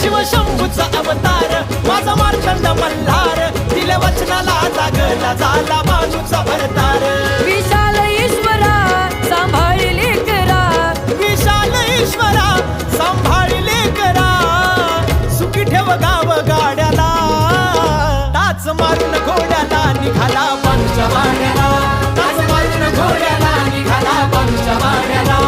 शिवशंभूचा अवतार माझा मार्तंड मल्हार, दिल्या वचनाला जागला झाला बाजूचा भरतार. विशाल ईश्वरा सांभाळले करा, विशाल ईश्वरा सांभाळले करा, सुखी ठेव गाव गाड्याला, टाच मारून घोड्याला निघाला बाजूच्या वाड्याला, टाच मारून घोड्याला निघाला बाजूच्या वाड्याला.